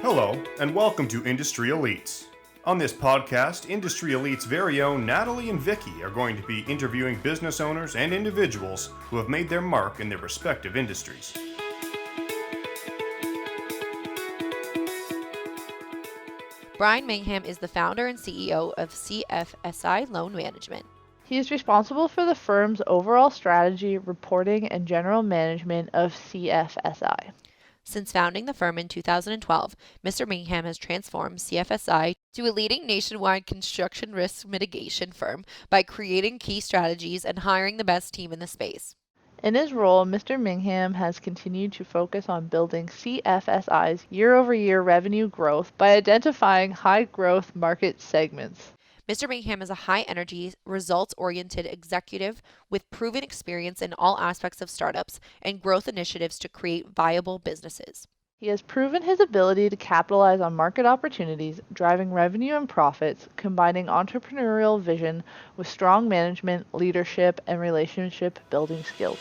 Hello, and welcome to Industry Elites. On this podcast, Industry Elites' very own Natalie and Vicki are going to be interviewing business owners and individuals who have made their mark in their respective industries. Brian Mingham is the founder and CEO of CFSI Loan Management. He is responsible for the firm's overall strategy, reporting, and general management of CFSI. Since founding the firm in 2012, Mr. Mingham has transformed CFSI to a leading nationwide construction risk mitigation firm by creating key strategies and hiring the best team in the space. In his role, Mr. Mingham has continued to focus on building CFSI's year-over-year revenue growth by identifying high-growth market segments. Mr. Mingham is a high-energy, results-oriented executive with proven experience in all aspects of startups and growth initiatives to create viable businesses. He has proven his ability to capitalize on market opportunities, driving revenue and profits, combining entrepreneurial vision with strong management, leadership, and relationship building skills.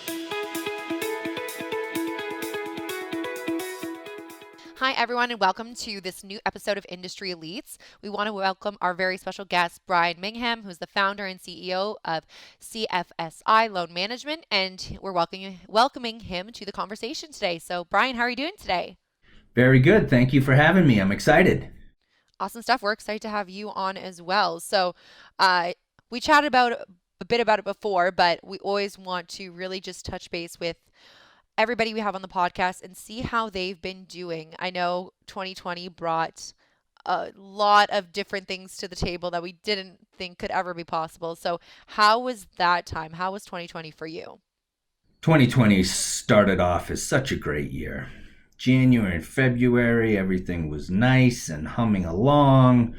Hi, everyone, and welcome to this new episode of Industry Elites. We want to welcome our very special guest, Brian Mingham, who's the founder and CEO of CFSI Loan Management, and we're welcoming him to the conversation today. So, Brian, how are you doing today? Very good. Thank you for having me. I'm excited. Awesome stuff. We're excited to have you on as well. So, we chatted about a bit about it before, but we always want to really just touch base with everybody we have on the podcast and see how they've been doing. I know 2020 brought a lot of different things to the table that we didn't think could ever be possible. So how was that time? How was 2020 for you? 2020 started off as such a great year. January and February, everything was nice and humming along.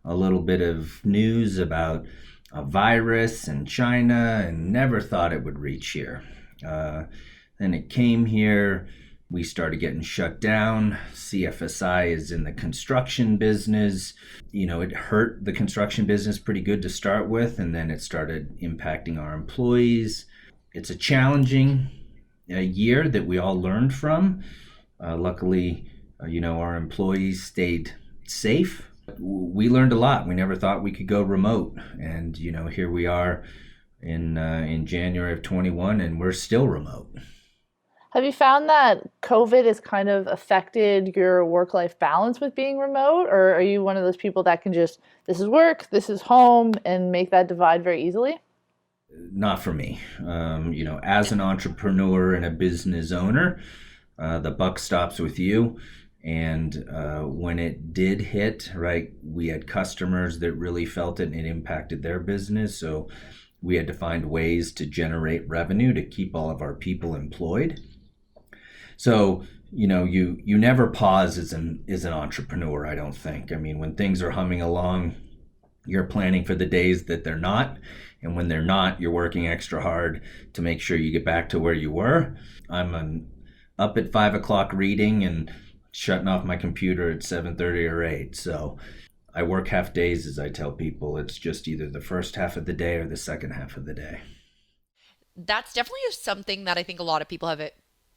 A little bit of news about a virus in China, and never thought it would reach here. Then it came here, we started getting shut down. CFSI is in the construction business. You know, it hurt the construction business pretty good to start with, and then it started impacting our employees. It's a challenging year that we all learned from. Luckily, our employees stayed safe. We learned a lot. We never thought we could go remote. And, here we are in January of 21, and we're still remote. Have you found that COVID has kind of affected your work-life balance with being remote, or are you one of those people that can just, this is work, this is home, and make that divide very easily? Not for me. As an entrepreneur and a business owner, the buck stops with you. And when it did hit, right, we had customers that really felt it and it impacted their business. So we had to find ways to generate revenue to keep all of our people employed. So, you never pause as an entrepreneur, I don't think. I mean, when things are humming along, you're planning for the days that they're not. And when they're not, you're working extra hard to make sure you get back to where you were. I'm up at 5 o'clock reading and shutting off my computer at 7:30 or 8. So I work half days, as I tell people. It's just either the first half of the day or the second half of the day. That's definitely something that I think a lot of people have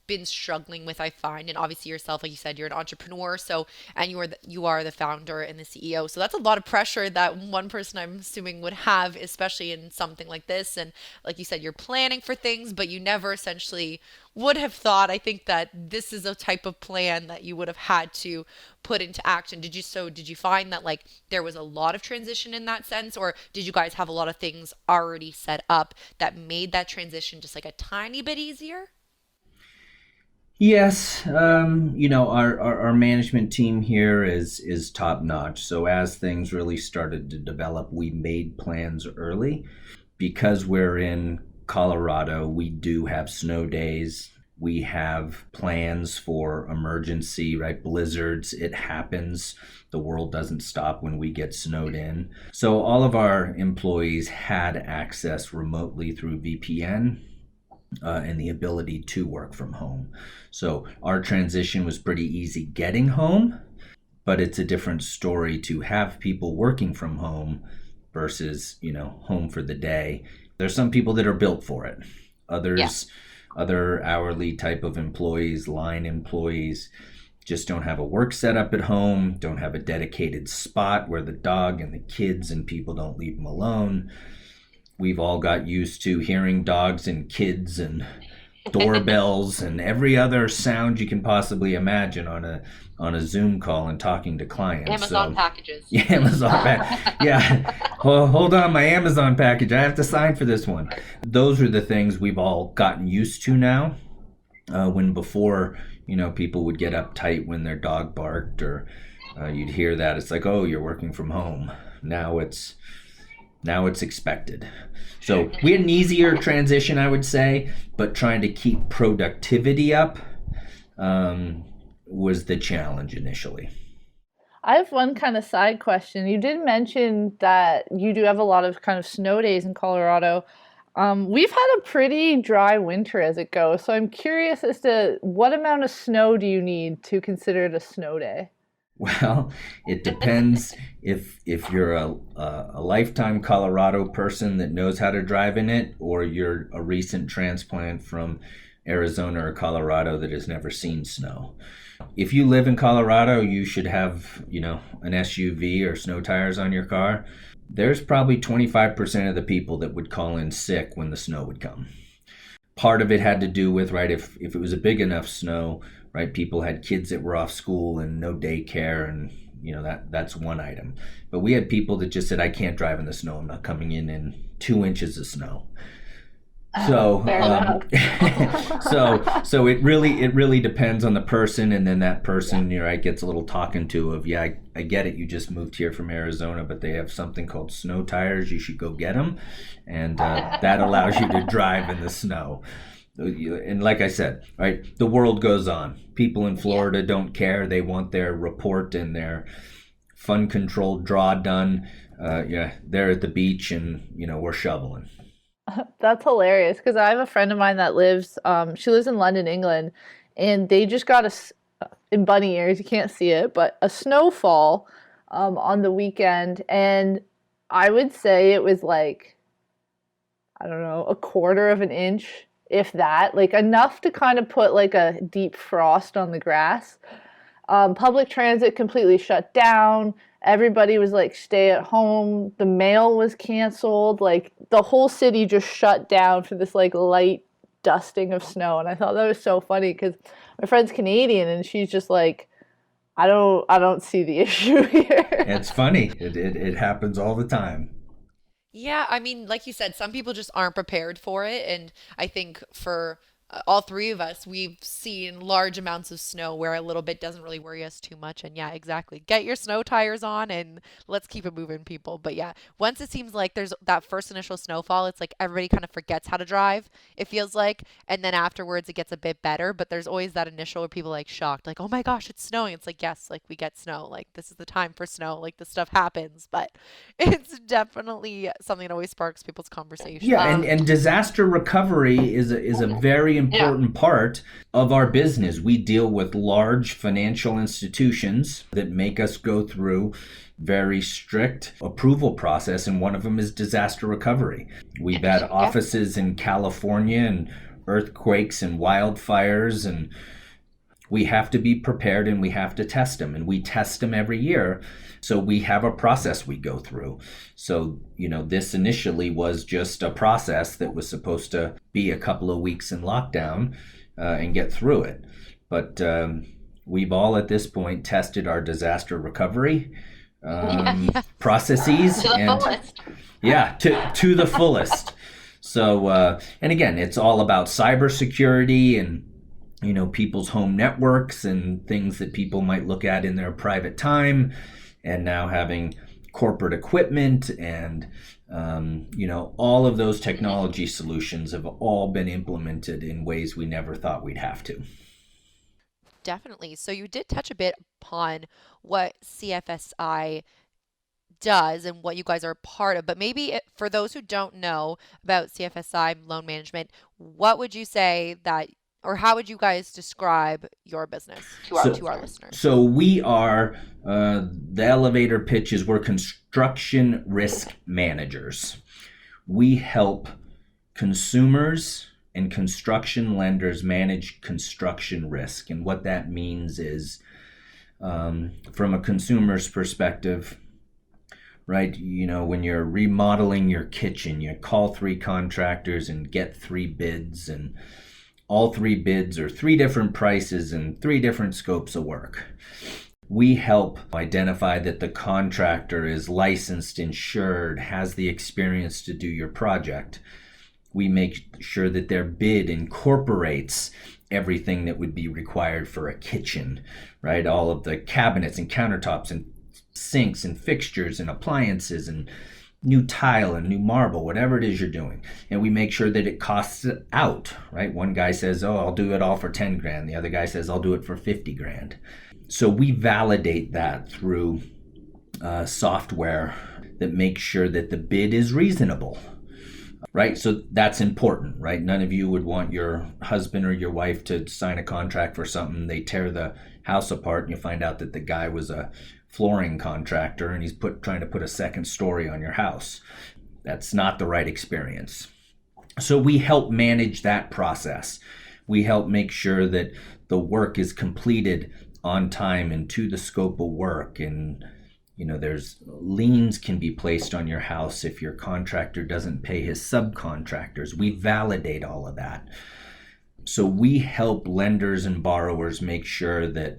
been struggling with, I find. And obviously yourself, like you said, you're an entrepreneur, and you are the founder and the CEO. So that's a lot of pressure that one person, I'm assuming, would have, especially in something like this. And like you said, you're planning for things, but you never essentially would have thought, I think, that this is a type of plan that you would have had to put into action. Did you find that like there was a lot of transition in that sense, or did you guys have a lot of things already set up that made that transition just like a tiny bit easier? Yes, our management team here is top notch. So as things really started to develop, we made plans early. Because we're in Colorado, we do have snow days. We have plans for emergency, right? Blizzards, it happens. The world doesn't stop when we get snowed in. So all of our employees had access remotely through VPN. And the ability to work from home. So our transition was pretty easy getting home, but it's a different story to have people working from home versus, home for the day. There's some people that are built for it. Others, other hourly type of employees, line employees, just don't have a work setup at home, don't have a dedicated spot where the dog and the kids and people don't leave them alone. We've all got used to hearing dogs and kids and doorbells and every other sound you can possibly imagine on a Zoom call and talking to clients. Amazon packages. Yeah, Yeah. Hold on, my Amazon package. I have to sign for this one. Those are the things we've all gotten used to now. When before, people would get uptight when their dog barked, or you'd hear that. It's like, oh, you're working from home. Now it's expected. So we had an easier transition, I would say, but trying to keep productivity up was the challenge initially. I have one kind of side question. You did mention that you do have a lot of kind of snow days in Colorado. We've had a pretty dry winter as it goes, so I'm curious as to what amount of snow do you need to consider it a snow day? Well, it depends if you're a lifetime Colorado person that knows how to drive in it, or you're a recent transplant from Arizona or Colorado that has never seen snow. If you live in Colorado, you should have, an SUV or snow tires on your car. There's probably 25% of the people that would call in sick when the snow would come. Part of it had to do with, right, if it was a big enough snow, right, people had kids that were off school and no daycare, and that's one item. But we had people that just said, I can't drive in the snow. I'm not coming in 2 inches of snow. So so it really depends on the person, and then that person gets a little talking to of, I get it, you just moved here from Arizona, but they have something called snow tires. You should go get them, and that allows you to drive in the snow. And like I said, right, the world goes on. People in Florida don't care. They want their report and their fun controlled draw done. They're at the beach, and we're shoveling. That's hilarious, because I have a friend of mine that she lives in London, England, and they just got in bunny ears, you can't see it, but a snowfall on the weekend, and I would say it was like, I don't know, a quarter of an inch, if that, like enough to kind of put like a deep frost on the grass. Public transit completely shut down. Everybody was like, stay at home. The mail was canceled. Like the whole city just shut down for this like light dusting of snow. And I thought that was so funny, because my friend's Canadian and she's just like, I don't see the issue here. It's funny. It happens all the time. Yeah, I mean, like you said, some people just aren't prepared for it. And I think for all three of us, we've seen large amounts of snow where a little bit doesn't really worry us too much. And yeah, exactly. Get your snow tires on and let's keep it moving, people. But yeah, once it seems like there's that first initial snowfall, it's like everybody kind of forgets how to drive, it feels like. And then afterwards, it gets a bit better. But there's always that initial where people are like shocked, like, oh my gosh, it's snowing. It's like, yes, like we get snow. Like this is the time for snow. Like this stuff happens. But it's definitely something that always sparks people's conversation. Yeah, and disaster recovery is a very important part of our business. We deal with large financial institutions that make us go through very strict approval process, and one of them is disaster recovery. We've had offices in California and earthquakes and wildfires, and we have to be prepared, and we have to test them, and we test them every year. So we have a process we go through. So, this initially was just a process that was supposed to be a couple of weeks in lockdown and get through it. But we've all at this point tested our disaster recovery processes. To the fullest. Yeah, to the fullest. So, and again, it's all about cybersecurity and people's home networks and things that people might look at in their private time, and now having corporate equipment and all of those technology solutions have all been implemented in ways we never thought we'd have to. Definitely. So you did touch a bit upon what CFSI does and what you guys are a part of, but maybe for those who don't know about CFSI loan management, what would you say that, or how would you guys describe your business to our listeners? So we are, the elevator pitch is we're construction risk managers. We help consumers and construction lenders manage construction risk. And what that means is From a consumer's perspective, right? When you're remodeling your kitchen, you call 3 contractors and get 3 bids, and all 3 bids are 3 different prices and 3 different scopes of work. We help identify that the contractor is licensed, insured, has the experience to do your project. We make sure that their bid incorporates everything that would be required for a kitchen, right? All of the cabinets and countertops and sinks and fixtures and appliances and new tile and new marble, whatever it is you're doing. And we make sure that it costs it out, right? One guy says, oh, I'll do it all for 10 grand. The other guy says, I'll do it for 50 grand. So we validate that through software that makes sure that the bid is reasonable, right? So that's important, right? None of you would want your husband or your wife to sign a contract for something. They tear the house apart and you find out that the guy was a flooring contractor and he's trying to put a second story on your house. That's not the right experience. So we help manage that process. We help make sure that the work is completed on time and to the scope of work. And there's liens can be placed on your house if your contractor doesn't pay his subcontractors. We validate all of that. So we help lenders and borrowers make sure that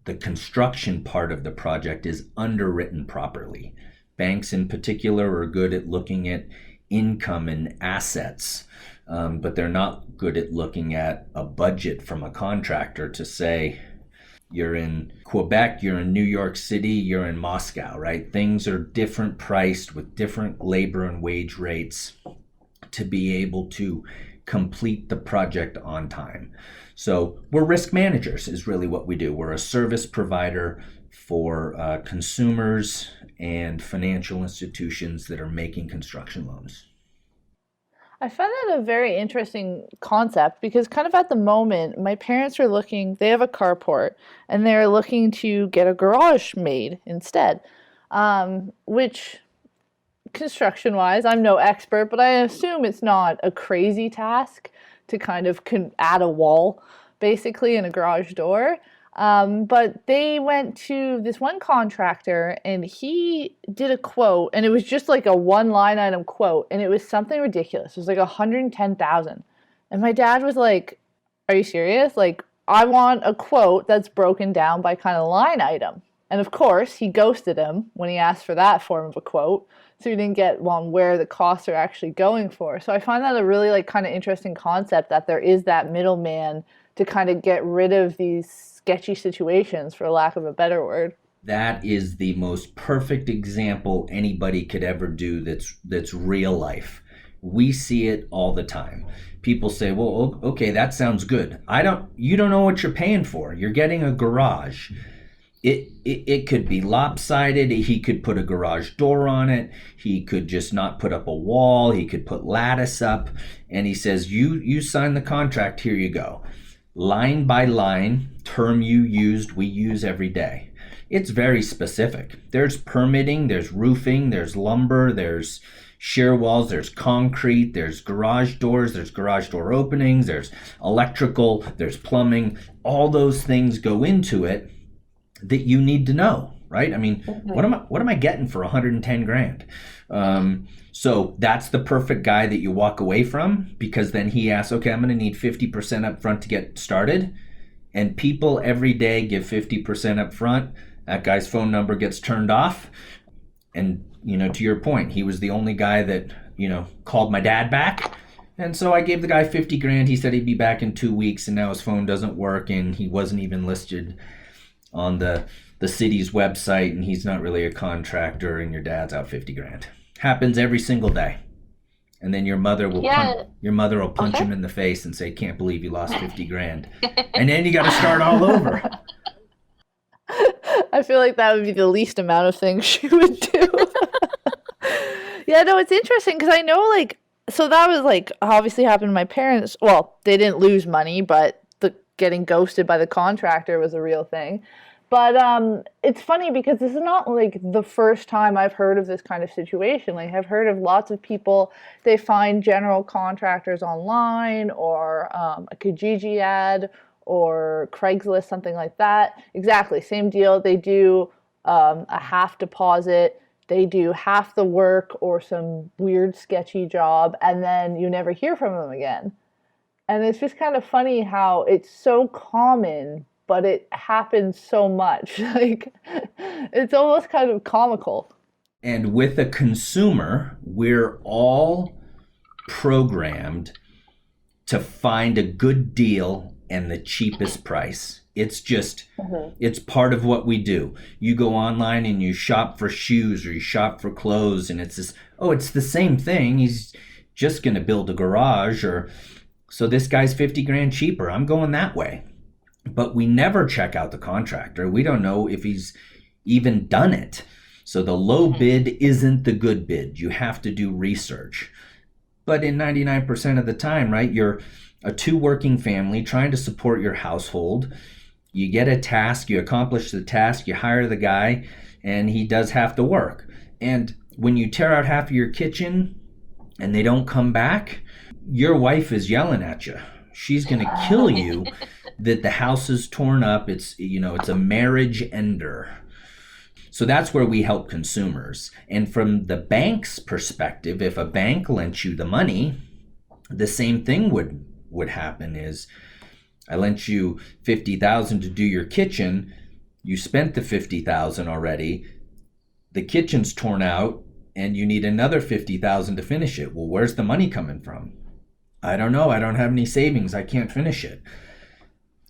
the construction part of the project is underwritten properly. Banks in particular are good at looking at income and assets, but they're not good at looking at a budget from a contractor to say, you're in Quebec, you're in New York City, you're in Moscow, right? Things are different priced with different labor and wage rates to be able to complete the project on time. So we're risk managers is really what we do. We're a service provider for consumers and financial institutions that are making construction loans. I find that a very interesting concept because kind of at the moment, my parents are looking, they have a carport and they're looking to get a garage made instead, which construction-wise, I'm no expert, but I assume it's not a crazy task to kind of add a wall basically in a garage door. But they went to this one contractor and he did a quote and it was just like a 1 line item quote and it was something ridiculous. It was like 110,000. And my dad was like, are you serious? Like, I want a quote that's broken down by kind of line item. And of course, he ghosted him when he asked for that form of a quote. So he didn't get one where the costs are actually going for. So I find that a really like kind of interesting concept that there is that middleman to kind of get rid of these sketchy situations, for lack of a better word. That is the most perfect example anybody could ever do that's real life. We see it all the time. People say, well, okay, that sounds good. You don't know what you're paying for. You're getting a garage. It could be lopsided. He could put a garage door on it. He could just not put up a wall. He could put lattice up. And he says, you sign the contract, here you go. Line by line, term you used, we use every day. It's very specific. There's permitting, there's roofing, there's lumber, there's shear walls, there's concrete, there's garage doors, there's garage door openings, there's electrical, there's plumbing. All those things go into it that you need to know, right? I mean, what am I getting for 110 grand? So that's the perfect guy that you walk away from, because then he asks, okay, I'm going to need 50% up front to get started. And people every day give 50% up front. That guy's phone number gets turned off. And, to your point, he was the only guy that, called my dad back. And so I gave the guy 50 grand. He said he'd be back in 2 weeks, and now his phone doesn't work, and he wasn't even listed on the city's website, and he's not really a contractor, and your dad's out 50 grand. Happens every single day. And then your mother will punch him in the face and say, can't believe you lost 50 grand. And then you got to start all over. I feel like that would be the least amount of things she would do. Yeah, no, it's interesting because I know so that was obviously happened to my parents. Well, they didn't lose money, but the getting ghosted by the contractor was a real thing. But it's funny because this is not the first time I've heard of this kind of situation. I've heard of lots of people, they find general contractors online or a Kijiji ad or Craigslist, something like that. Exactly, same deal. They do a half deposit, they do half the work or some weird, sketchy job, and then you never hear from them again. And it's just kind of funny how it's so common, but it happens so much. Like, it's almost kind of comical. And with a consumer, we're all programmed to find a good deal and the cheapest price. It's just, it's part of what we do. You go online and you shop for shoes or you shop for clothes, and it's this, oh, it's the same thing. He's just going to build a garage, or so this guy's 50 grand cheaper. I'm going that way. But we never check out the contractor. We don't know if he's even done it. So the low bid isn't the good bid. You have to do research. But in 99% of the time, right, you're a two working family trying to support your household. You get a task, you accomplish the task, you hire the guy, and he does half the work. And when you tear out half of your kitchen and they don't come back, your wife is yelling at you. She's going to kill you that the house is torn up. It's, it's a marriage ender. So that's where we help consumers. And from the bank's perspective, if a bank lent you the money, the same thing would happen. Is I lent you $50,000 to do your kitchen. You spent the $50,000 already. The kitchen's torn out and you need another $50,000 to finish it. Well, where's the money coming from? I don't know. I don't have any savings. I can't finish it.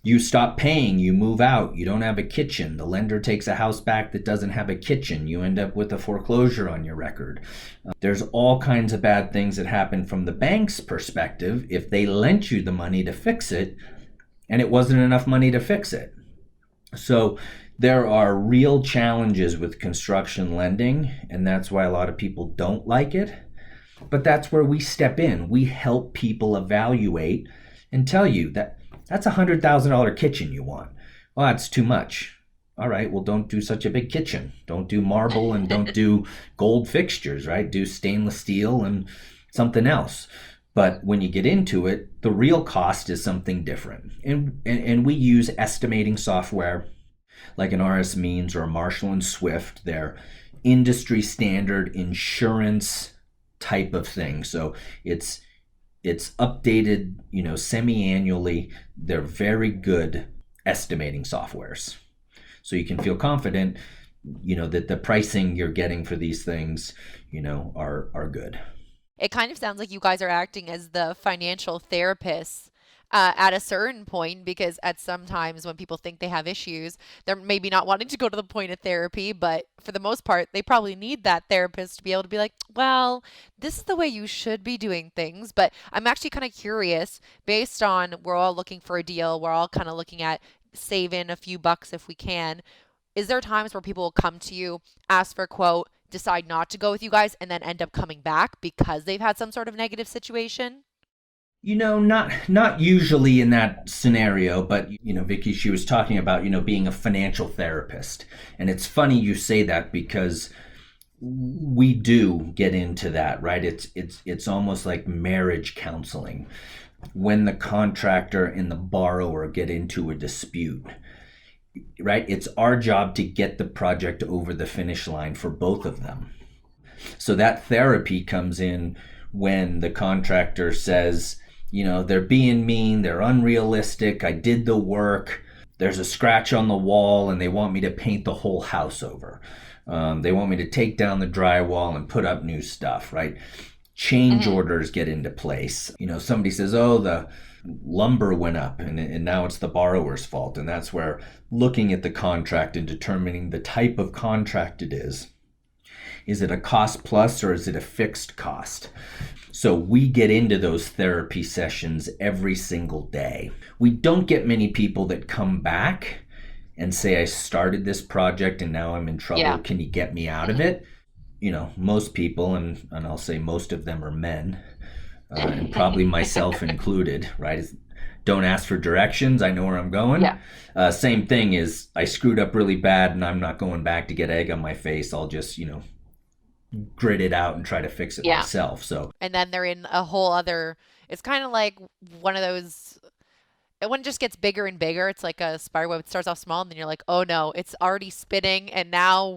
You stop paying, you move out, you don't have a kitchen. The lender takes a house back that doesn't have a kitchen. You end up with a foreclosure on your record. There's all kinds of bad things that happen from the bank's perspective if they lent you the money to fix it and it wasn't enough money to fix it. So there are real challenges with construction lending, and that's why a lot of people don't like it. But that's where we step in. We help people evaluate and tell you that that's a $100,000 kitchen you want. Well, that's too much. All right, well, don't do such a big kitchen. Don't do marble and don't do gold fixtures, right? Do stainless steel and something else. But when you get into it, the real cost is something different. And we use estimating software like an RS Means or a Marshall and Swift. They're industry standard insurance type of thing. So it's updated, semi-annually. They're very good estimating softwares. So you can feel confident, that the pricing you're getting for these things, are good. It kind of sounds like you guys are acting as the financial therapists at a certain point, because at some times when people think they have issues, they're maybe not wanting to go to the point of therapy, but for the most part, they probably need that therapist to be able to be like, well, this is the way you should be doing things. But I'm actually kind of curious, based on we're all looking for a deal, we're all kind of looking at saving a few bucks if we can. Is there times where people will come to you, ask for a quote, decide not to go with you guys, and then end up coming back because they've had some sort of negative situation? Not usually in that scenario, but Vicki, she was talking about, being a financial therapist. And it's funny you say that because we do get into that, right? It's almost like marriage counseling. When the contractor and the borrower get into a dispute, right? It's our job to get the project over the finish line for both of them. So that therapy comes in when the contractor says, they're being mean, they're unrealistic, I did the work, there's a scratch on the wall and they want me to paint the whole house over. They want me to take down the drywall and put up new stuff, right? Change orders get into place. Somebody says, oh, the lumber went up and now it's the borrower's fault. And that's where looking at the contract and determining the type of contract it is it a cost plus or is it a fixed cost? So we get into those therapy sessions every single day. We don't get many people that come back and say, I started this project and now I'm in trouble. Yeah. Can you get me out of it? Most people, and I'll say most of them are men, and probably myself included, right? Don't ask for directions. I know where I'm going. Yeah. Same thing is I screwed up really bad and I'm not going back to get egg on my face. I'll just, grit it out and try to fix it myself. So, and then they're in a whole other, it's kind of like one of those, when it just gets bigger and bigger, it's like a spider web. It starts off small and then you're like, oh no, it's already spinning and now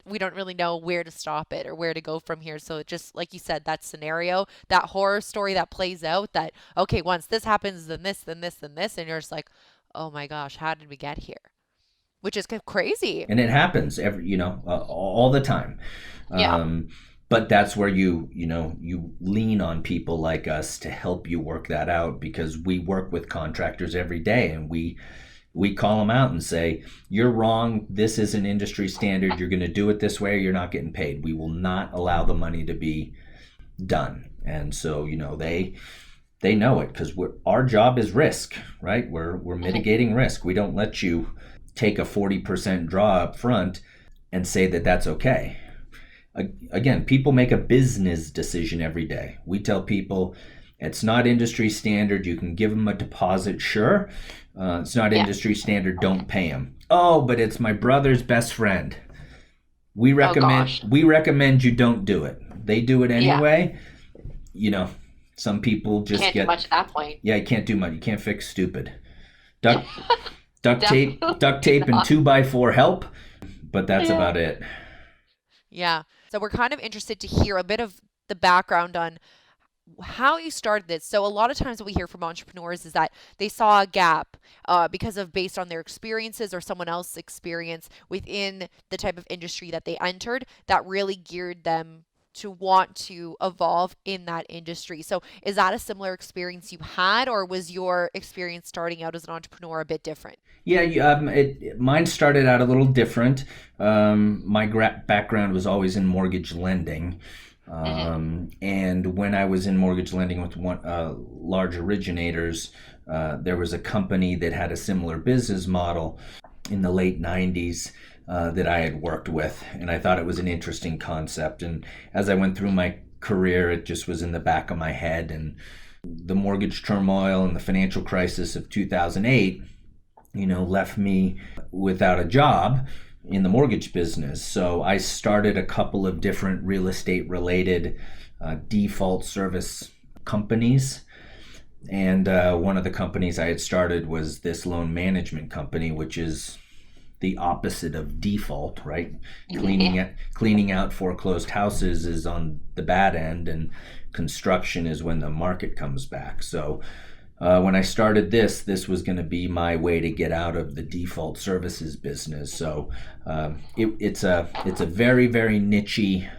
we don't really know where to stop it or where to go from here. So it just, like you said, that scenario, that horror story that plays out that, okay, once this happens, then this, then this, then this. And you're just like, oh my gosh, how did we get here? Which is crazy. And it happens all the time. Yeah. But that's where you lean on people like us to help you work that out, because we work with contractors every day, and we call them out and say, you're wrong. This is an industry standard. You're going to do it this way, or you're not getting paid. We will not allow the money to be done. And so, they know it, because our job is risk, right? We're mitigating risk. We don't let you take a 40% draw up front and say that that's okay. Again, people make a business decision every day. We tell people it's not industry standard. You can give them a deposit, sure. It's not industry standard. Don't pay them. Oh, but it's my brother's best friend. We recommend you don't do it. They do it anyway. Some people just can't do much at that point. Yeah, you can't do much. You can't fix stupid. Duct tape, and 2x4 help, but that's about it. Yeah. So we're kind of interested to hear a bit of the background on how you started this. So a lot of times what we hear from entrepreneurs is that they saw a gap based on their experiences or someone else's experience within the type of industry that they entered that really geared them to want to evolve in that industry. So is that a similar experience you had, or was your experience starting out as an entrepreneur a bit different? Yeah, mine started out a little different. My background was always in mortgage lending. And when I was in mortgage lending with large originators, there was a company that had a similar business model in the late 90s that I had worked with, and I thought it was an interesting concept. And as I went through my career, it just was in the back of my head. And the mortgage turmoil and the financial crisis of 2008, left me without a job in the mortgage business. So I started a couple of different real estate related default service companies. And one of the companies I had started was this loan management company, which is the opposite of default, right? Cleaning out foreclosed houses is on the bad end, and construction is when the market comes back. So when I started this was going to be my way to get out of the default services business. So it's a very, very niche-y,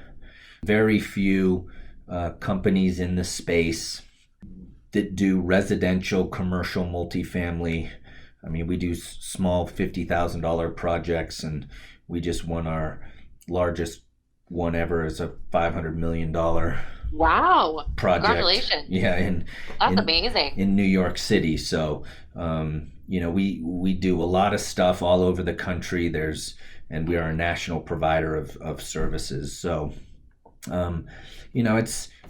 very few companies in the space that do residential, commercial, multifamily. I mean, we do small $50,000 projects, and we just won our largest one ever as a $500 million wow project. Congratulations. Yeah, that's amazing. In New York City. So we do a lot of stuff all over the country. And we are a national provider of services. So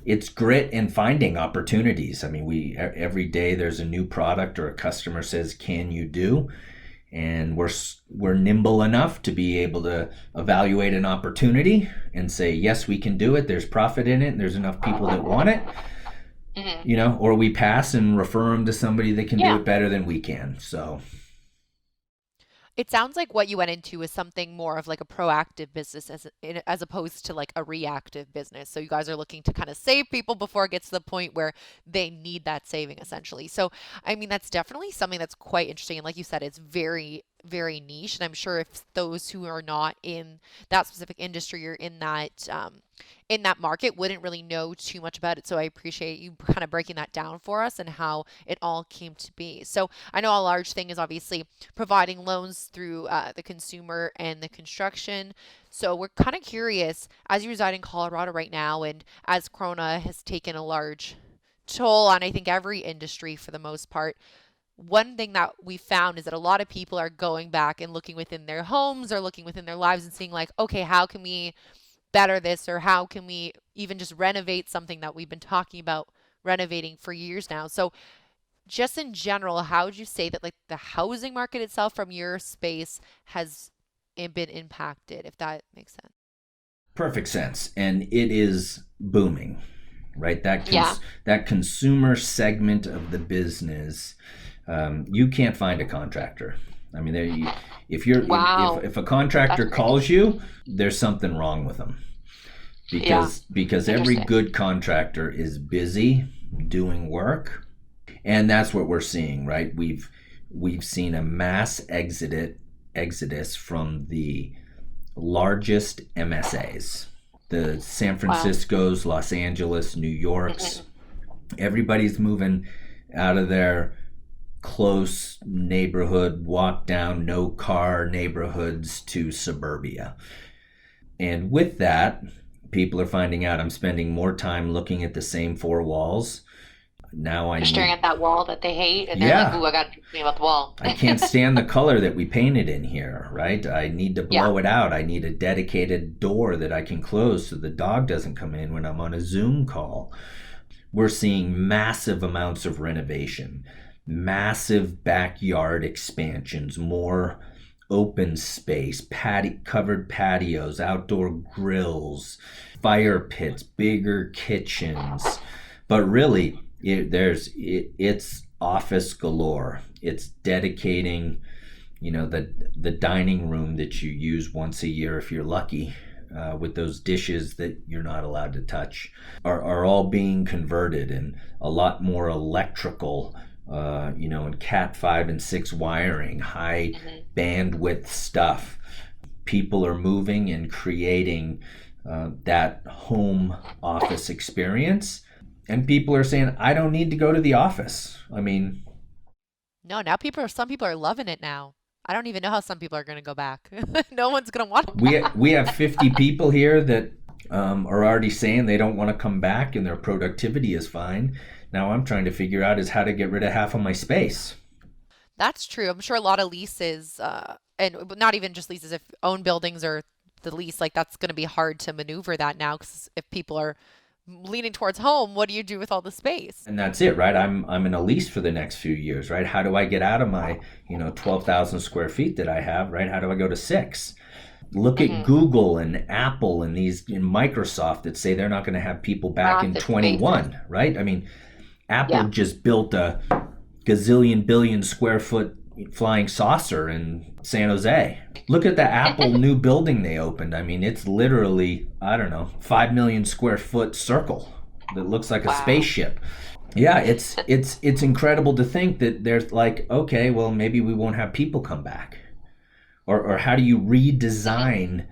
it's grit and finding opportunities. I mean, every day there's a new product or a customer says, can you do? And we're nimble enough to be able to evaluate an opportunity and say, yes, we can do it. There's profit in it, and there's enough people that want it. Or we pass and refer them to somebody that can do it better than we can. So it sounds like what you went into is something more of like a proactive business as opposed to like a reactive business. So you guys are looking to kind of save people before it gets to the point where they need that saving, essentially. So, I mean, that's definitely something that's quite interesting. And like you said, it's very, very niche. And I'm sure if those who are not in that specific industry or in that market wouldn't really know too much about it. So I appreciate you kind of breaking that down for us and how it all came to be. So I know a large thing is obviously providing loans through the consumer and the construction. So we're kind of curious, as you reside in Colorado right now, and as Corona has taken a large toll on, I think, every industry for the most part, one thing that we found is that a lot of people are going back and looking within their homes or looking within their lives and seeing like, okay, how can we better this, or how can we even just renovate something that we've been talking about renovating for years now. So just in general, how would you say that like the housing market itself from your space has been impacted, if that makes sense? Perfect sense. And it is booming, right? That consumer segment of the business You can't find a contractor. I mean, if you're Wow. if a That's contractor calls crazy. you, there's something wrong with them, Yeah. because every Interesting. good contractor is busy doing work, and that's what we're seeing, right? We've seen a mass exodus from the largest MSAs, the San Wow. Franciscos, Los Angeles, New Yorks. Hmm. Everybody's moving out of their close neighborhood, walk down, no car neighborhoods to suburbia. And with that, people are finding out I'm spending more time looking at the same four walls. Now I They're staring need, at that wall that they hate, and they're like, yeah, "Ooh, I got to do something about the wall." I can't stand the color that we painted in here, right? I need to Yeah. blow it out. I need a dedicated door that I can close so the dog doesn't come in when I'm on a Zoom call. We're seeing massive amounts of renovation, massive backyard expansions, more open space, covered patios, outdoor grills, fire pits, bigger kitchens. But really, it's office galore. It's dedicating, the dining room that you use once a year if you're lucky, with those dishes that you're not allowed to touch, are all being converted, and a lot more electrical, and cat 5 and 6 wiring, high Hmm. bandwidth stuff. People are moving and creating that home office experience, and people are saying, I don't need to go to the office. I mean, No, now some people are loving it now. I don't even know how some people are going to go back. No one's going to want to go back. we have 50 people here that are already saying they don't want to come back and their productivity is fine. Now I'm trying to figure out is how to get rid of half of my space. That's true. I'm sure a lot of leases, and not even just leases, if own buildings or the lease, like that's going to be hard to maneuver that now because if people are leaning towards home, what do you do with all the space? And that's it, right? I'm in a lease for the next few years, right? How do I get out of my 12,000 square feet that I have, right? How do I go to 6? Look at Hmm. Google and Apple and these in Microsoft that say they're not going to have people back in Massive spaces. 21, right? I mean, Apple Yeah. just built a gazillion billion square foot flying saucer in San Jose. Look at the Apple new building they opened. I mean, it's literally, I don't know, 5 million square foot circle that looks like a Wow. spaceship. Yeah, it's incredible to think that there's like, okay, well, maybe we won't have people come back. Or how do you Hmm. redesign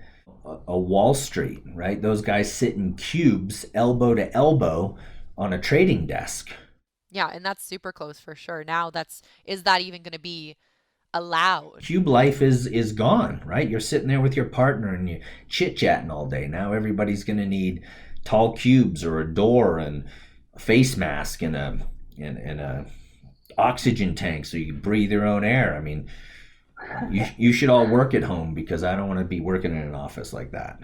a Wall Street, right? Those guys sit in cubes, elbow to elbow, on a trading desk. Yeah, and that's super close for sure. Now is that even going to be allowed? Cube life is gone, right? You're sitting there with your partner and you chit chatting all day. Now everybody's going to need tall cubes or a door and a face mask and a oxygen tank so you breathe your own air. I mean, you should all work at home because I don't want to be working in an office like that.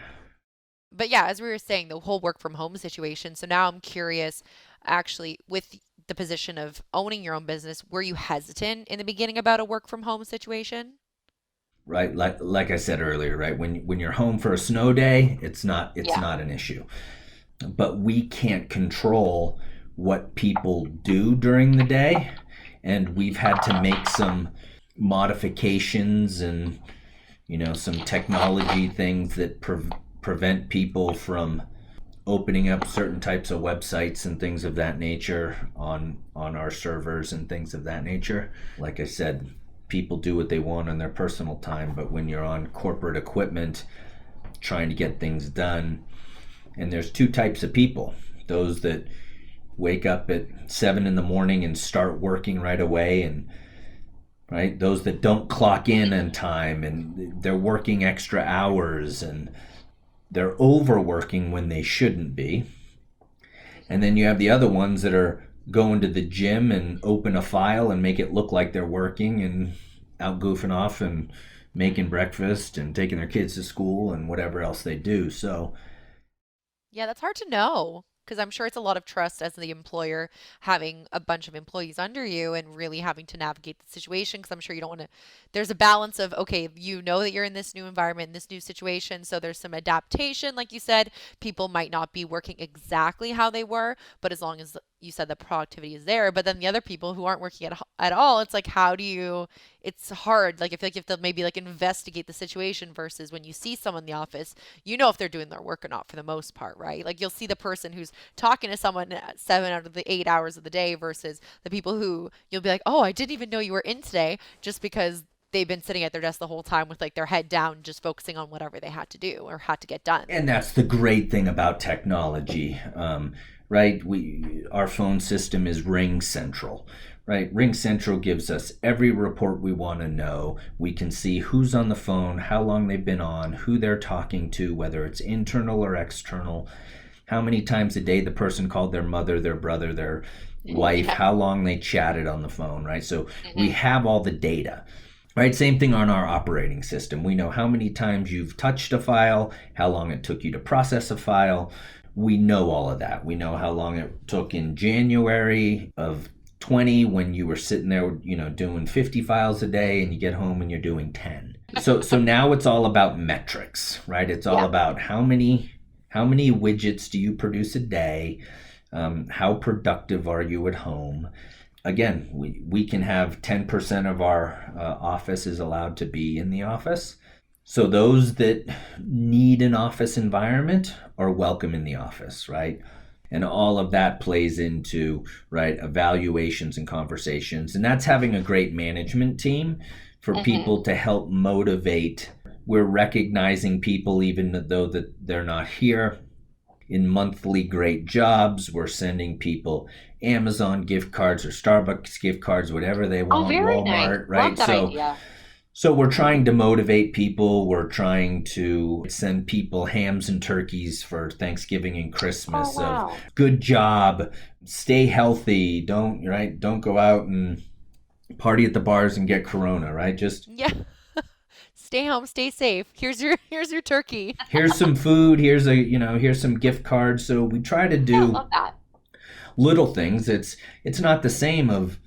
But yeah, as we were saying, the whole work from home situation. So now I'm curious, actually, with the position of owning your own business, were you hesitant in the beginning about a work from home situation? Right, like I said earlier, right? When you're home for a snow day, it's Yeah. not an issue. But we can't control what people do during the day, and we've had to make some modifications and some technology things that prevent people from opening up certain types of websites and things of that nature on our servers and things of that nature. Like I said, people do what they want on their personal time, but when you're on corporate equipment trying to get things done, and there's two types of people: those that wake up at 7 in the morning and start working right away, and right, those that don't clock in on time and they're working extra hours and they're overworking when they shouldn't be. And then you have the other ones that are going to the gym and open a file and make it look like they're working and out goofing off and making breakfast and taking their kids to school and whatever else they do. So, Yeah, that's hard to know because I'm sure it's a lot of trust as the employer having a bunch of employees under you and really having to navigate the situation because I'm sure you don't want to. There's a balance of, okay, you know that you're in this new environment, this new situation, so there's some adaptation. Like you said, people might not be working exactly how they were, but as long as you said the productivity is there, but then the other people who aren't working at all, it's like, how do you, it's hard. Like, I feel like you have to maybe like investigate the situation versus when you see someone in the office, you know if they're doing their work or not for the most part, right? Like, you'll see the person who's talking to someone at 7 out of the 8 hours of the day versus the people who you'll be like, oh, I didn't even know you were in today, just because they've been sitting at their desk the whole time with like their head down, just focusing on whatever they had to do or had to get done. And that's the great thing about technology, right? Our phone system is Ring Central, right? Ring Central gives us every report we want to know. We can see who's on the phone, how long they've been on, who they're talking to, whether it's internal or external, how many times a day the person called their mother, their brother, their wife, how long they chatted on the phone, right? So we have all the data. Right, same thing on our operating system. We know how many times you've touched a file, how long it took you to process a file. We know all of that. We know how long it took in January of 20 when you were sitting there, doing 50 files a day, and you get home and you're doing 10. So now it's all about metrics, right? It's all about how many widgets do you produce a day? How productive are you at home? Again, we can have 10% of our office is allowed to be in the office. So those that need an office environment are welcome in the office, right? And all of that plays into, right, evaluations and conversations. And that's having a great management team for people to help motivate. We're recognizing people even though that they're not here. In monthly great jobs, we're sending people Amazon gift cards or Starbucks gift cards, whatever they want, very Walmart, nice. right? Love that idea. So we're trying to motivate people. We're trying to send people hams and turkeys for Thanksgiving and Christmas. Oh, wow. Of good job, stay healthy, don't go out and party at the bars and get corona, right? Just Yeah. Stay home, stay safe. Here's your turkey. here's some food, here's some gift cards. So we try to Yeah, I do love that. little things. It's not the same of,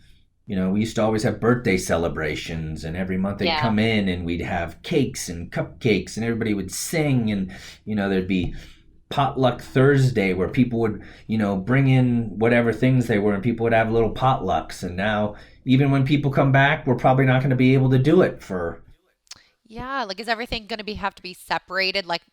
we used to always have birthday celebrations, and every month they'd come in and we'd have cakes and cupcakes and everybody would sing, and there'd be potluck Thursday where people would, bring in whatever things they were, and people would have little potlucks. And now even when people come back, we're probably not going to be able to do it for. Yeah, like, is everything going to have to be separated? Like,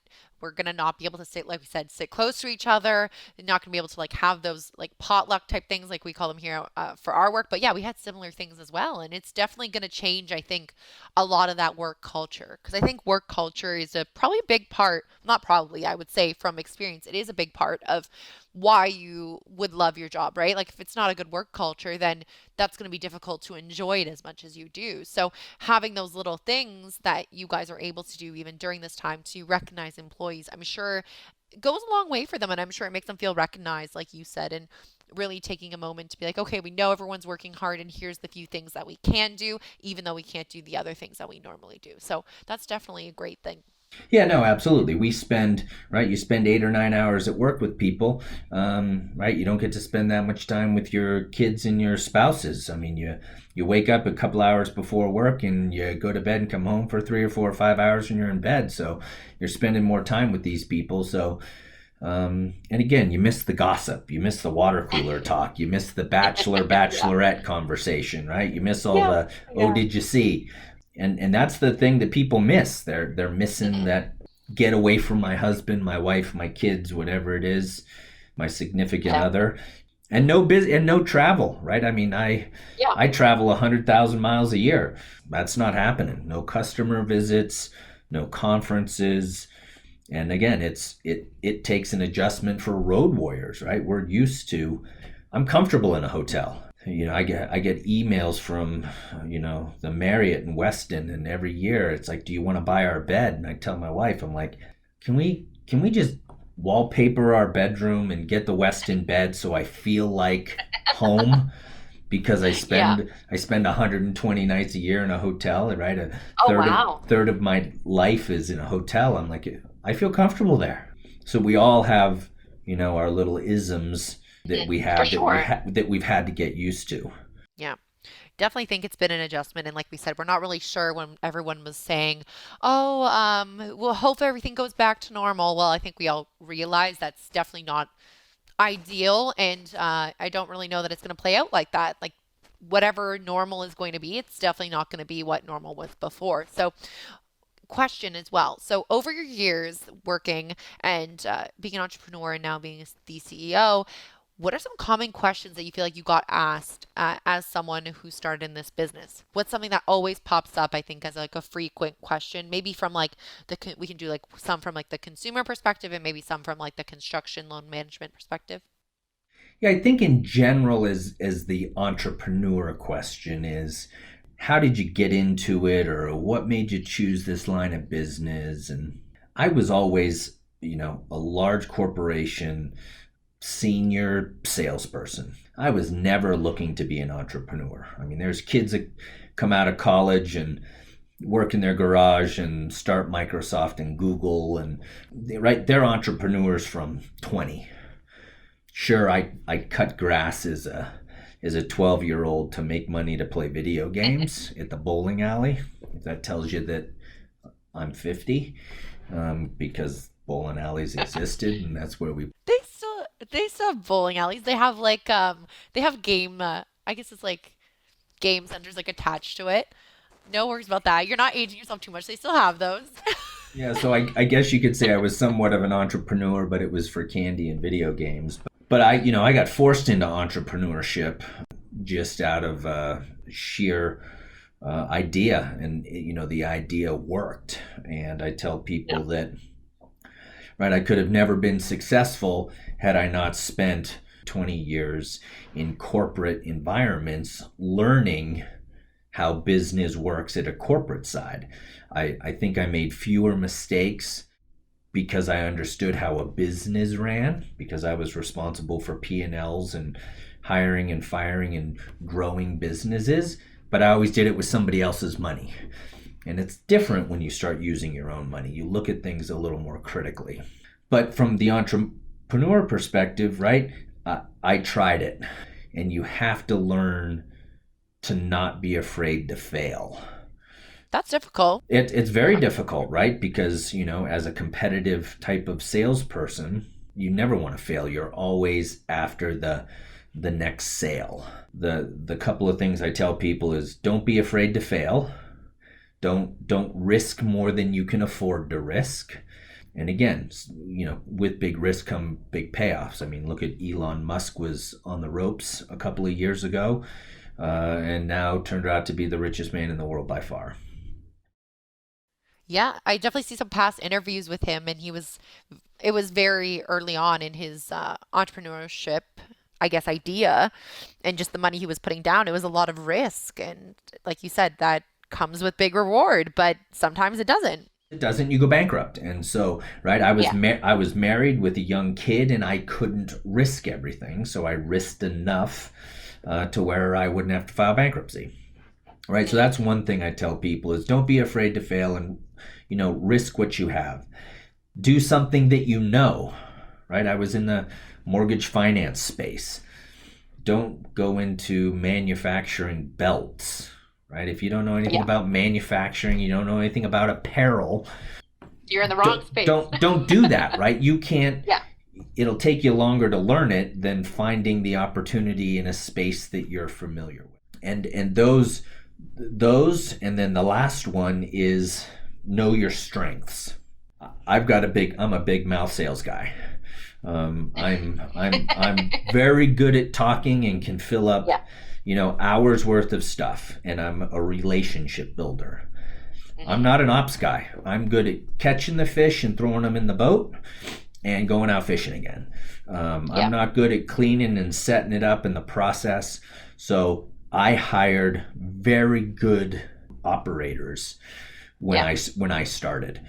we're going to not be able to sit, like we said, sit close to each other. You're not going to be able to like have those like potluck type things like we call them here for our work. But yeah, we had similar things as well. And it's definitely going to change, I think, a lot of that work culture. Because I think work culture is probably a big part, not probably, I would say from experience, it is a big part of why you would love your job, right? Like, if it's not a good work culture, then that's going to be difficult to enjoy it as much as you do. So having those little things that you guys are able to do even during this time to recognize employees, I'm sure goes a long way for them. And I'm sure it makes them feel recognized, like you said, and really taking a moment to be like, okay, we know everyone's working hard and here's the few things that we can do, even though we can't do the other things that we normally do. So that's definitely a great thing. Yeah, no, absolutely. You spend 8 or 9 hours at work with people, right? You don't get to spend that much time with your kids and your spouses. I mean, you wake up a couple hours before work and you go to bed and come home for 3 or 4 or 5 hours when you're in bed. So you're spending more time with these people. So, and again, you miss the gossip, you miss the water cooler talk, you miss the bachelorette conversation, right? You miss all oh, did you see? And that's the thing that people miss. They're missing that get away from my husband, my wife, my kids, whatever it is, my significant other, and no travel, right? I mean, I travel 100,000 miles a year. That's not happening. No customer visits, no conferences, and again, it takes an adjustment for road warriors, right? I'm comfortable in a hotel. I get emails from, the Marriott in Weston, and every year it's like, do you want to buy our bed? And I tell my wife, I'm like, can we just wallpaper our bedroom and get the Weston bed so I feel like home? Because I spend 120 nights a year in a hotel, right? Third of my life is in a hotel. I'm like, I feel comfortable there. So we all have, our little isms that we have that we've had to get used to. Yeah. Definitely think it's been an adjustment. And like we said, we're not really sure when everyone was saying, oh, well, hope everything goes back to normal. Well, I think we all realize that's definitely not ideal, and I don't really know that it's going to play out like that. Like whatever normal is going to be, it's definitely not going to be what normal was before. So question as well. So over your years working and being an entrepreneur and now being the CEO, what are some common questions that you feel like you got asked as someone who started in this business? What's something that always pops up, I think, as like a frequent question, maybe from like we can do like some from like the consumer perspective and maybe some from like the construction loan management perspective. Yeah, I think in general, as the entrepreneur question is, how did you get into it, or what made you choose this line of business? And I was always, a large corporation senior salesperson. I was never looking to be an entrepreneur. I mean, there's kids that come out of college and work in their garage and start Microsoft and Google, and they're entrepreneurs from 20. Sure, I cut grass as a 12-year-old to make money to play video games at the bowling alley. If that tells you that I'm 50, because bowling alleys existed, and that's where we. They still have bowling alleys. They have like they have game I guess it's like game centers like attached to it. No worries about that. You're not aging yourself too much. They still have those. Yeah, so I guess you could say I was somewhat of an entrepreneur, but it was for candy and video games. But I got forced into entrepreneurship just out of sheer idea, and the idea worked. And I tell people that, right, I could have never been successful had I not spent 20 years in corporate environments learning how business works at a corporate side. I think I made fewer mistakes because I understood how a business ran, because I was responsible for P&Ls and hiring and firing and growing businesses, but I always did it with somebody else's money. And it's different when you start using your own money. You look at things a little more critically. But from the entrepreneur perspective, right, I tried it. And you have to learn to not be afraid to fail. That's difficult. It's very difficult, right? Because, as a competitive type of salesperson, you never want to fail. You're always after the next sale. The couple of things I tell people is don't be afraid to fail. Don't risk more than you can afford to risk. And again, with big risk come big payoffs. I mean, look at Elon Musk was on the ropes a couple of years ago, and now turned out to be the richest man in the world by far. Yeah, I definitely see some past interviews with him, and it was very early on in his entrepreneurship, I guess, idea, and just the money he was putting down. It was a lot of risk, and like you said, that comes with big reward, but sometimes it doesn't. It doesn't, you go bankrupt. And so, right, I was Yeah. I was married with a young kid, and I couldn't risk everything, so I risked enough to where I wouldn't have to file bankruptcy. Right, so that's one thing I tell people is don't be afraid to fail, and risk what you have. Do something that right? I was in the mortgage finance space. Don't go into manufacturing belts, right? If you don't know anything Yeah. about manufacturing, you don't know anything about apparel, You're in the wrong space. don't do that, right? You can't. Yeah. It'll take you longer to learn it than finding the opportunity in a space that you're familiar with. And those, and then the last one is know your strengths. I'm a big mouth sales guy. I'm very good at talking and can fill up, hours worth of stuff. And I'm a relationship builder. I'm not an ops guy. I'm good at catching the fish and throwing them in the boat and going out fishing again. I'm not good at cleaning and setting it up in the process. So I hired very good operators when I started.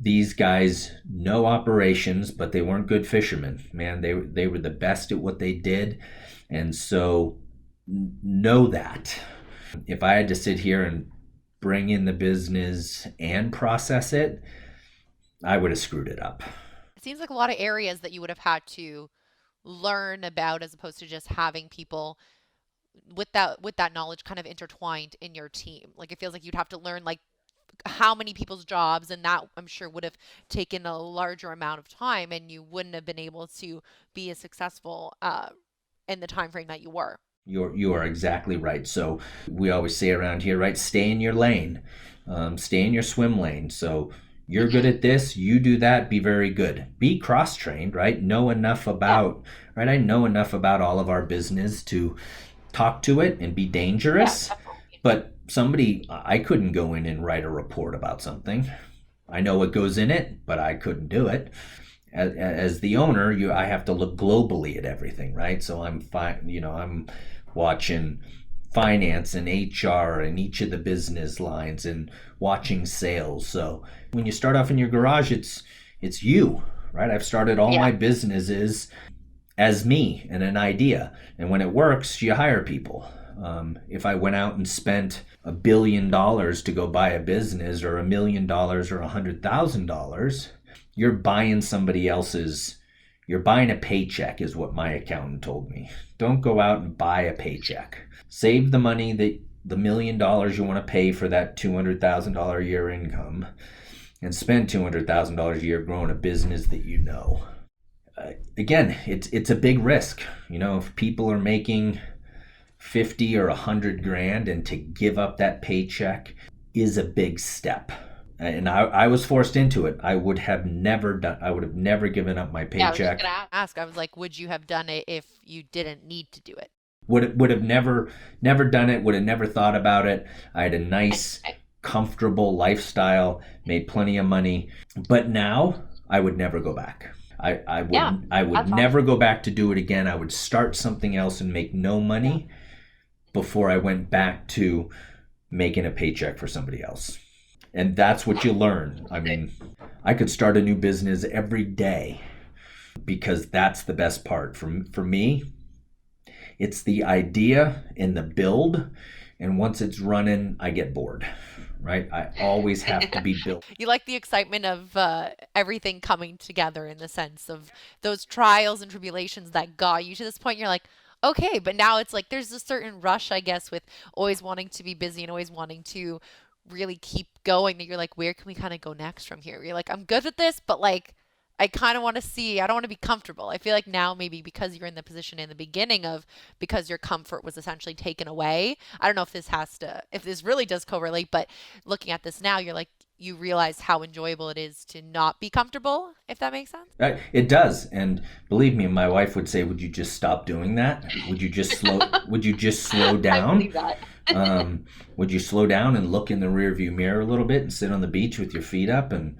These guys know operations, but they weren't good fishermen. Man, they were the best at what they did. And so know that. If I had to sit here and bring in the business and process it, I would have screwed it up. It seems like a lot of areas that you would have had to learn about as opposed to just having people with that knowledge kind of intertwined in your team. Like it feels like you'd have to learn like how many people's jobs, and that I'm sure would have taken a larger amount of time, and you wouldn't have been able to be as successful in the time frame that you were. You are exactly right. So we always say around here, right? Stay in your lane, stay in your swim lane. So you're good at this, you do that, be very good. Be cross-trained, right? Know enough about, right? I know enough about all of our business to talk to it and be dangerous. But I couldn't go in and write a report about something. I know what goes in it, but I couldn't do it. As the owner, I have to look globally at everything, right? So I'm I'm watching finance and HR and each of the business lines and watching sales. So when you start off in your garage, it's you, right? I've started all my businesses as me and an idea. And when it works, you hire people. If I went out and spent $1 billion to go buy a business, or $1 million or $100,000, you're buying somebody else's, you're buying a paycheck, is what my accountant told me. Don't go out and buy a paycheck. Save the money, the $1 million you want to pay for that $200,000 a year income, and spend $200,000 a year growing a business that you know. Again, it's a big risk. If people are making 50 or 100 grand, and to give up that paycheck is a big step. And I was forced into it. I would have never given up my paycheck. I was just gonna ask. I was like, would you have done it if you didn't need to do it? Would have never done it. Would have never thought about it. I had a nice, comfortable lifestyle, made plenty of money. But now I would never go back. I would never go back to do it again. I would start something else and make no money before I went back to making a paycheck for somebody else. And that's what you learn. I mean, I could start a new business every day, because that's the best part. For me, it's the idea and the build. And once it's running, I get bored, right? I always have to be built. You like the excitement of everything coming together, in the sense of those trials and tribulations that got you to this point. You're like, okay, but now it's like there's a certain rush, I guess, with always wanting to be busy and always wanting to really keep going, that you're like, where can we kind of go next from here? You're like, I'm good at this, but like, I kind of want to see, I don't want to be comfortable. I feel like now, maybe because you're in the position in the beginning of, because your comfort was essentially taken away. I don't know if this really does correlate, but looking at this now, you're like, you realize how enjoyable it is to not be comfortable, if that makes sense. It does. And believe me, my wife would say, would you just stop doing that? Would you just slow down? I believe that. Would you slow down and look in the rearview mirror a little bit and sit on the beach with your feet up and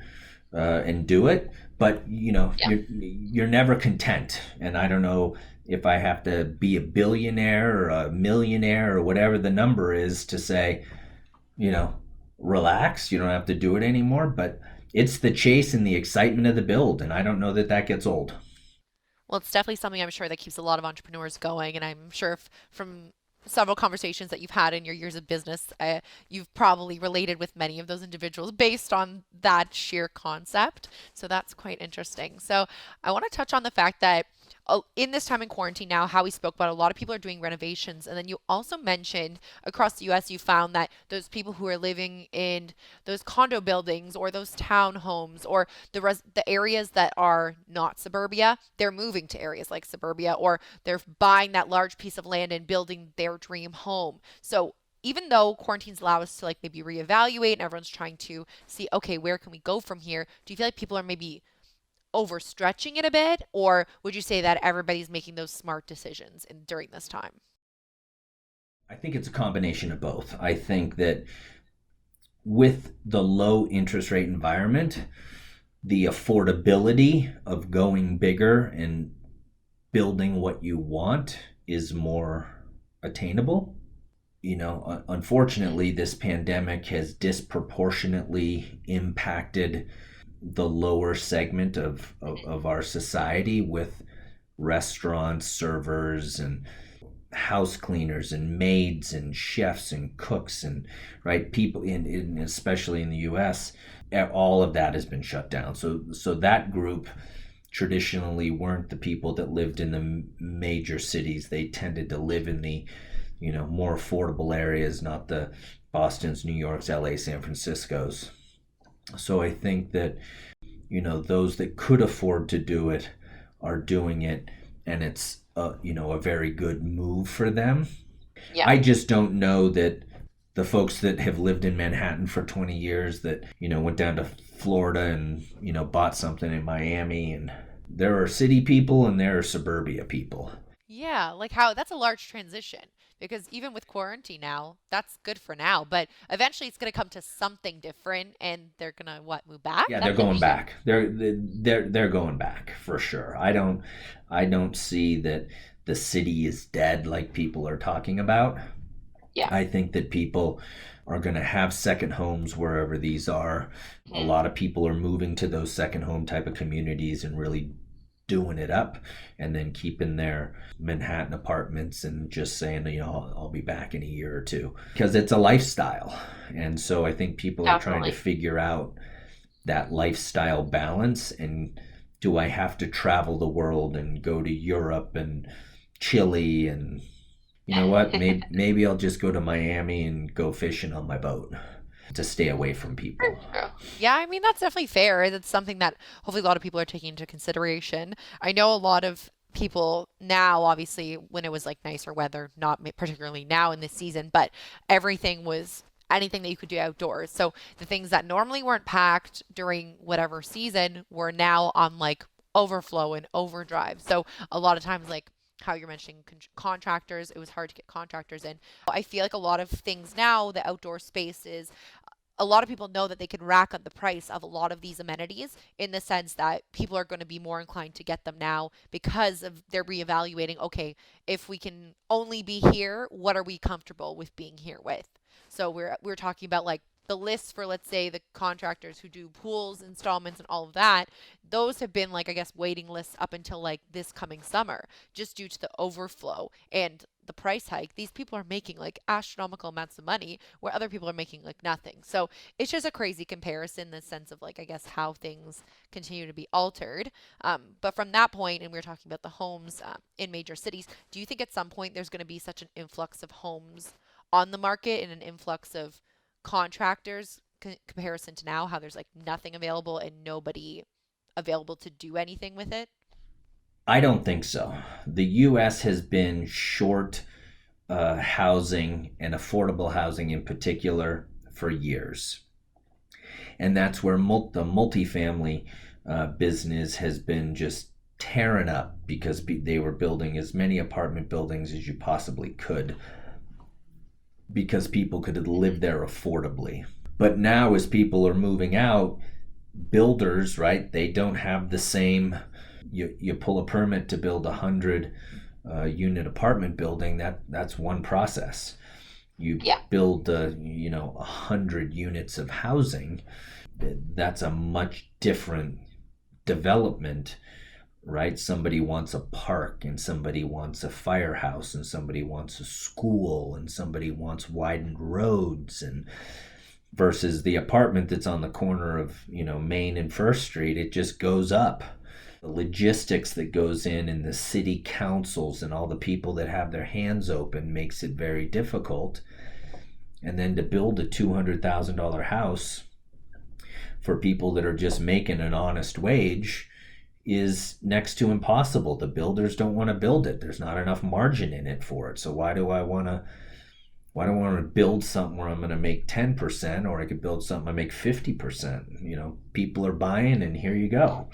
do it? But you're never content. And I don't know if I have to be a billionaire or a millionaire or whatever the number is to say, relax, you don't have to do it anymore. But it's the chase and the excitement of the build. And I don't know that gets old. Well, it's definitely something I'm sure that keeps a lot of entrepreneurs going. And I'm sure from several conversations that you've had in your years of business, you've probably related with many of those individuals based on that sheer concept. So that's quite interesting. So I want to touch on the fact that in this time in quarantine now, how we spoke about, a lot of people are doing renovations. And then you also mentioned across the US, you found that those people who are living in those condo buildings or those townhomes or the areas that are not suburbia, they're moving to areas like suburbia, or they're buying that large piece of land and building their dream home. So even though quarantines allow us to like maybe reevaluate and everyone's trying to see, okay, where can we go from here? Do you feel like people are maybe overstretching it a bit, or would you say that everybody's making those smart decisions during this time? I think it's a combination of both. I think that with the low interest rate environment, the affordability of going bigger and building what you want is more attainable. Unfortunately, this pandemic has disproportionately impacted the lower segment of our society, with restaurants, servers, and house cleaners, and maids, and chefs, and cooks, and people especially in the US, all of that has been shut down. So that group traditionally weren't the people that lived in the major cities. They tended to live in the more affordable areas, not the Bostons, New Yorks, LA, San Franciscos. So I think that, those that could afford to do it are doing it, and it's, a very good move for them. Yeah. I just don't know that the folks that have lived in Manhattan for 20 years that, went down to Florida and, bought something in Miami, and there are city people and there are suburbia people. Yeah, like how that's a large transition because even with quarantine now, that's good for now, but eventually it's going to come to something different and they're going to move back? Yeah, That's they're going interesting. back. They're going back for sure. I don't see that the city is dead like people are talking about. Yeah. I think that people are going to have second homes wherever these are. A lot of people are moving to those second home type of communities and really doing it up, and then keeping their Manhattan apartments and just saying, I'll be back in a year or two, because it's a lifestyle. And so I think people are trying to figure out that lifestyle balance. And do I have to travel the world and go to Europe and Chile, and you know what, maybe I'll just go to Miami and go fishing on my boat to stay away from people. Yeah, I mean, that's definitely fair. That's something that hopefully a lot of people are taking into consideration. I know a lot of people now, obviously, when it was like nicer weather, not particularly now in this season, but everything was anything that you could do outdoors. So the things that normally weren't packed during whatever season were now on like overflow and overdrive. So a lot of times, like how you're mentioning contractors, it was hard to get contractors in. I feel like a lot of things now, the outdoor spaces, a lot of people know that they can rack up the price of a lot of these amenities in the sense that people are going to be more inclined to get them now because of they're reevaluating, okay, if we can only be here, what are we comfortable with being here with? So we're talking about like the lists for, let's say, the contractors who do pools, installments, and all of that. Those have been like, I guess, waiting lists up until like this coming summer, just due to the overflow and the price hike. These people are making like astronomical amounts of money where other people are making like nothing. So it's just a crazy comparison in the sense of like, I guess, how things continue to be altered. But from that point, and we were talking about the homes in major cities, do you think at some point there's going to be such an influx of homes on the market and an influx of contractors comparison to now, how there's like nothing available and nobody available to do anything with it? I don't think so. The U.S. has been short housing, and affordable housing in particular, for years. And that's where the multifamily business has been just tearing up, because they were building as many apartment buildings as you possibly could, because people could live there affordably. But now, as people are moving out, builders, right, they don't have the same, you pull a permit to build 100 unit apartment building, that's one process. You build 100 units of housing, that's a much different development, right? Somebody wants a park, and somebody wants a firehouse, and somebody wants a school, and somebody wants widened roads, and versus the apartment that's on the corner of Main and First Street, it just goes up. The logistics that goes in, and the city councils and all the people that have their hands open, makes it very difficult. And then to build a $200,000 house for people that are just making an honest wage is next to impossible. The builders don't want to build it. There's not enough margin in it for it. So why do I want to build something where I'm going to make 10%, or I could build something I make 50%? People are buying, and here you go.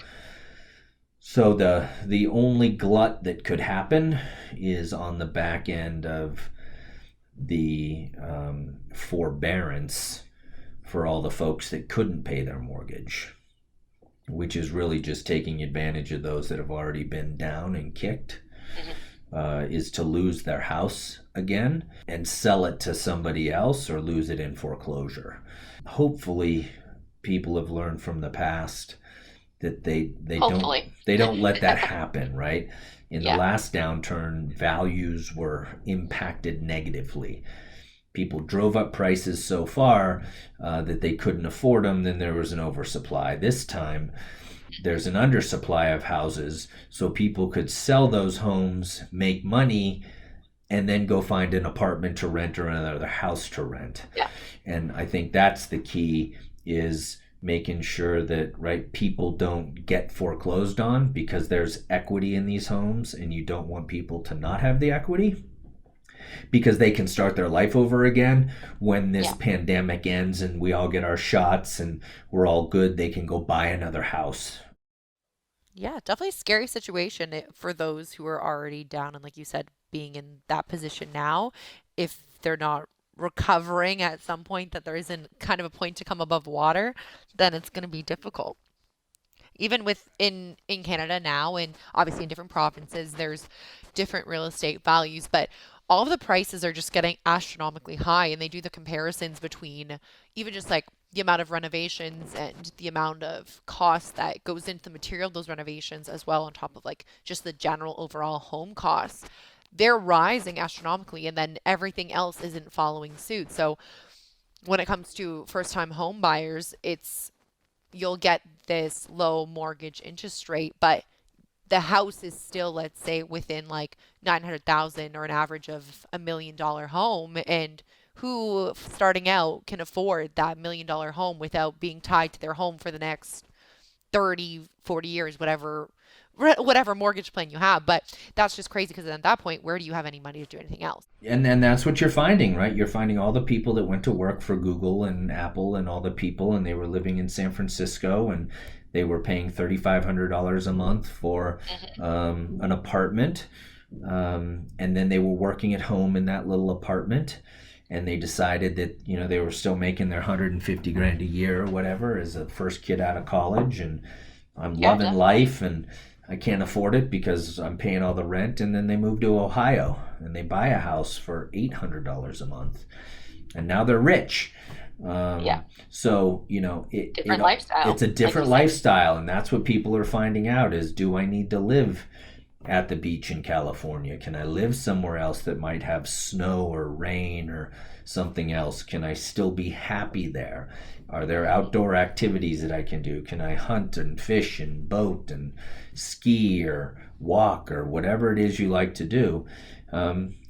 So the only glut that could happen is on the back end of the forbearance for all the folks that couldn't pay their mortgage, which is really just taking advantage of those that have already been down and kicked, is to lose their house again and sell it to somebody else, or lose it in foreclosure. Hopefully people have learned from the past that they don't let that happen, right? In the last downturn, values were impacted negatively. People drove up prices so far that they couldn't afford them. Then there was an oversupply. This time, there's an undersupply of houses, so people could sell those homes, make money, and then go find an apartment to rent or another house to rent. Yeah. And I think that's the key, is making sure that, right, people don't get foreclosed on because there's equity in these homes, and you don't want people to not have the equity because they can start their life over again when this pandemic ends and we all get our shots and we're all good. They can go buy another house. Yeah, definitely a scary situation for those who are already down and, like you said, being in that position now. If they're not recovering at some point, that there isn't kind of a point to come above water, then it's going to be difficult. Even in Canada now, and obviously in different provinces, there's different real estate values, but all of the prices are just getting astronomically high, and they do the comparisons between even just like the amount of renovations and the amount of cost that goes into the material of those renovations as well, on top of like just the general overall home costs. They're rising astronomically, and then everything else isn't following suit. So when it comes to first time home buyers, you'll get this low mortgage interest rate, but the house is still, let's say, within like 900,000 or an average of $1 million home. And who starting out can afford that $1 million home without being tied to their home for the next 30, 40 years, whatever mortgage plan you have. But that's just crazy, because at that point, where do you have any money to do anything else? And then that's what you're finding, right? You're finding all the people that went to work for Google and Apple and all the people, and they were living in San Francisco, and they were paying $3,500 a month for an apartment. And then they were working at home in that little apartment, and they decided that, they were still making their 150 grand a year or whatever as a first kid out of college, and I'm loving life, and I can't afford it because I'm paying all the rent. And then they move to Ohio and they buy a house for $800 a month, and now they're rich. So, Different lifestyle. It's a different lifestyle. And that's what people are finding out is, do I need to live at the beach in California? Can I live somewhere else that might have snow or rain or something else? Can I still be happy there? Are there outdoor activities that I can do? Can I hunt and fish and boat and ski or walk or whatever it is you like to do?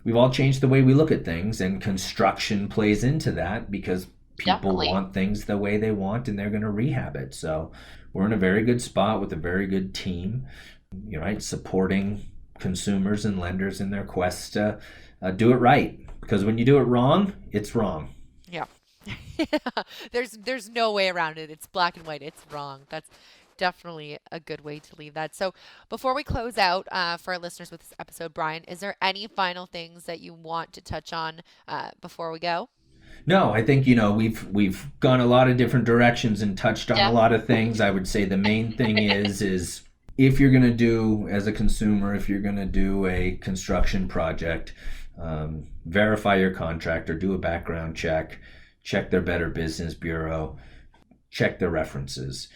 We've all changed the way we look at things, and construction plays into that because people want things the way they want, and they're going to rehab it. So we're in a very good spot with a very good team, right? Supporting consumers and lenders in their quest to do it right. Because when you do it wrong, it's wrong. Yeah. There's no way around it. It's black and white. It's wrong. That's definitely a good way to leave that. So before we close out, for our listeners with this episode, Brian, is there any final things that you want to touch on before we go? No, I think, we've gone a lot of different directions and touched on a lot of things. I would say the main thing is if you're going to do, as a consumer, if you're going to do a construction project, verify your contractor, do a background check their Better Business Bureau, check their references,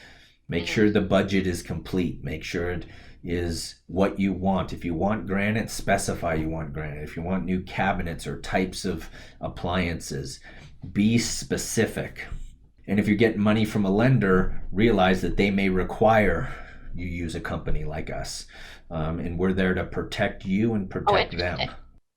make sure the budget is complete, make sure it is what you want. If you want granite, specify you want granite. If you want new cabinets or types of appliances, be specific. And if you're getting money from a lender, realize that they may require you use a company like us. And we're there to protect you and protect them.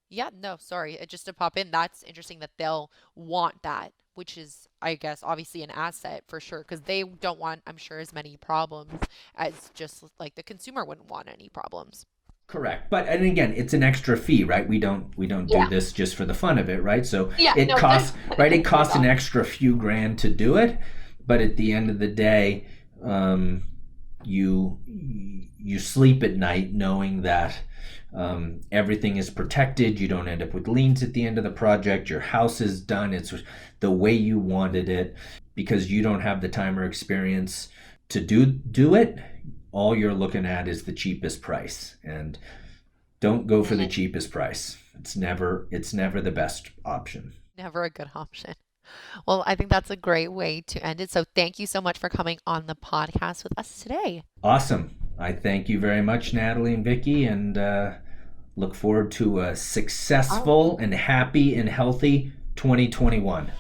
Yeah, no, sorry. Just to pop in, that's interesting that they'll want that, which is, I guess, obviously an asset for sure, because they don't want, I'm sure, as many problems as just like the consumer wouldn't want any problems. Correct. And again, it's an extra fee, right? We don't do this just for the fun of it, right? So it costs an extra few grand to do it, but at the end of the day, you sleep at night knowing that everything is protected. You don't end up with liens at the end of the project. Your house is done. It's the way you wanted it, because you don't have the time or experience to do it. All you're looking at is the cheapest price, and don't go for the cheapest price. It's never the best option. Never a good option. Well, I think that's a great way to end it. So thank you so much for coming on the podcast with us today. Awesome. I thank you very much, Natalie and Vicki, and look forward to a successful and happy and healthy 2021.